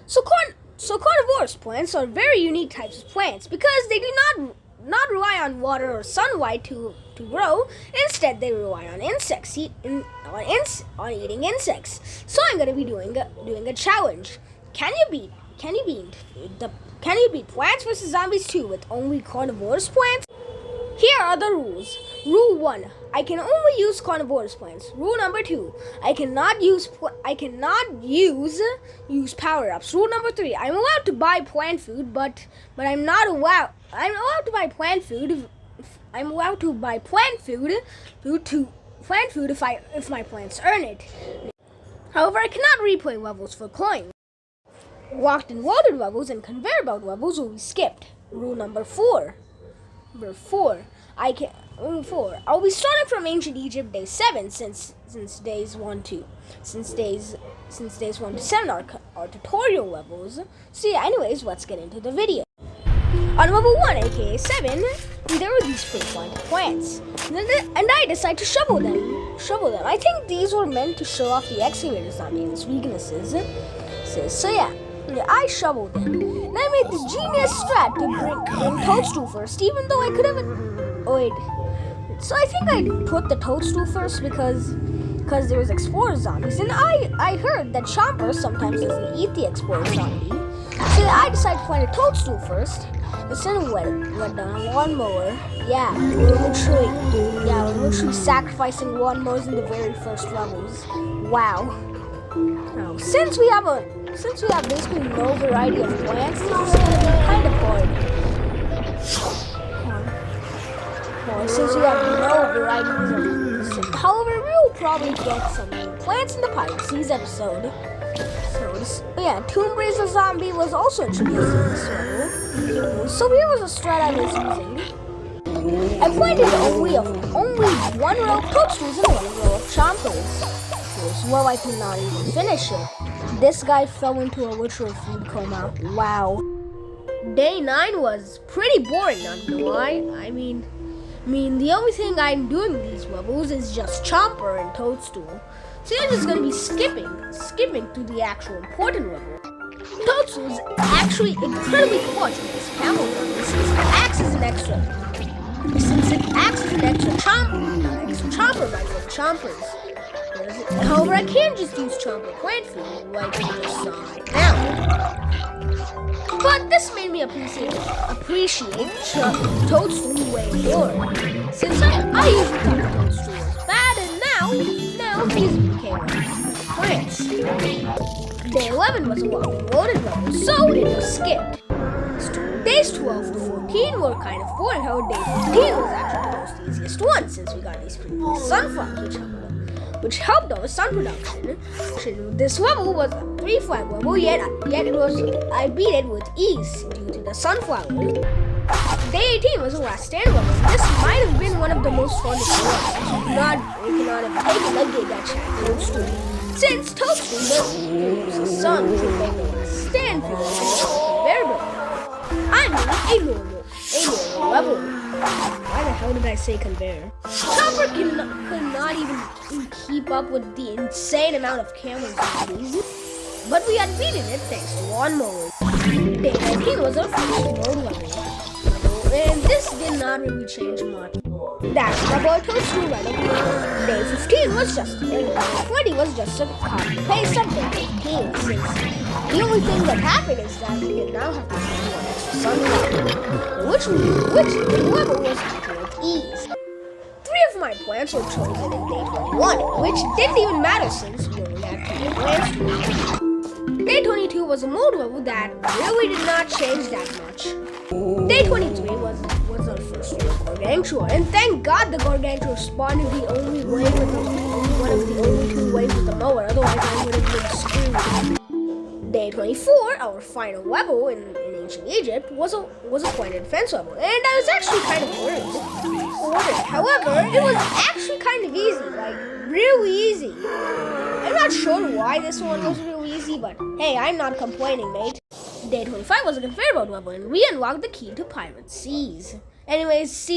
So carnivorous plants are very unique types of plants because they do not rely on water or sunlight to grow. Instead, they rely on insects, on eating insects. So I'm going to be doing a challenge. Can you beat Plants vs Zombies 2 with only carnivorous plants? Here are the rules. Rule 1. I can only use carnivorous plants. Rule number 2. I cannot use power-ups. Rule number 3. I'm allowed to buy plant food, but I'm allowed to buy plant food. I'm allowed to buy plant food if my plants earn it. However, I cannot replay levels for coins. Locked and loaded levels and conveyor belt levels will be skipped. Rule number 4. Number 4. I'll be starting from ancient Egypt day 7 since days 1 to 7 are tutorial levels. So yeah, anyways, let's get into the video. On level 1, aka 7, there were these pre-planted plants, and I decided to shovel them. I think these were meant to show off the excavator zombie and its weaknesses. So yeah, I shoveled them. And I made the genius strat to bring toadstool first, even though I could have. Wait. So I think I put the toadstool first because there was explorer zombies, and I heard that Chomper sometimes doesn't eat the explorer zombie. So I decided to plant a toadstool first. Instead of wet down a lawnmower. Yeah, we're literally sacrificing lawnmowers in the very first levels. Wow. Now, since we have basically no variety of plants, this is gonna be kind of hard. Since we have no varieties of however, we'll probably get some new plants in the Piracies episode. Tomb Raiser Zombie was also introduced in this level. So here was a strat I was using. I planted only one row of toadstools and one row of chompers. Well, I could not even finish it. This guy fell into a literal food coma. Wow. Day 9 was pretty boring, not gonna lie. I mean, the only thing I'm doing in these levels is just Chomper and Toadstool. So you're just gonna be skipping through the actual important level. Toadstool is actually incredibly clutch with this camel gun since it acts as an extra chomper by the chompers. However, I can't just use chomper plant food like we just saw right now. But this made me appreciate Toadstool way more. Since I usually thought Toadstool was bad, and now these became plants. Day 11 was a locked and loaded level, so it was skipped. Days 12 to 14 were kind of boring, however day 15 was actually the most easiest one since we got these previous sunflowers, which helped our sun production. This level was a 3-flag level, yet I beat it with ease due to the sunflower. Day 18 was the last stand level. This might have been one of the most fun to play. We cannot have taken a gig at Toadstool, since Toadstool was the sun to make a stand for the variable. I mean, a normal level. Why the hell did I say conveyor? Chopper could not even keep up with the insane amount of camel zombies. But we had beaten it thanks to lawnmowers. Day 19 was our first road level. And this did not really change much. That's my boy Toadstool right up here. Day 15 was just Day 20 was just a copy-paste of Day 15, since the only thing that happened is that we did now have to do one extra sunlight, which the level was happening with ease. 3 of my plants were chosen in Day 21, which didn't even matter since we only had 2 plants to use. Day 22 was a mode level that really did not change that much. Day 23 was our first Gargantua, and thank God the Gargantua spawned in one of the only 2 waves with the mower, otherwise I would have been screwed. Day 24, our final level in ancient Egypt, was a pointed fence level, and I was actually kind of worried. However, it was actually kind of easy, like really easy. I'm not sure why this one was really easy, but hey, I'm not complaining, mate. Day 25 was a conveyor belt level, and we unlocked the key to Pirate Seas. Anyways, see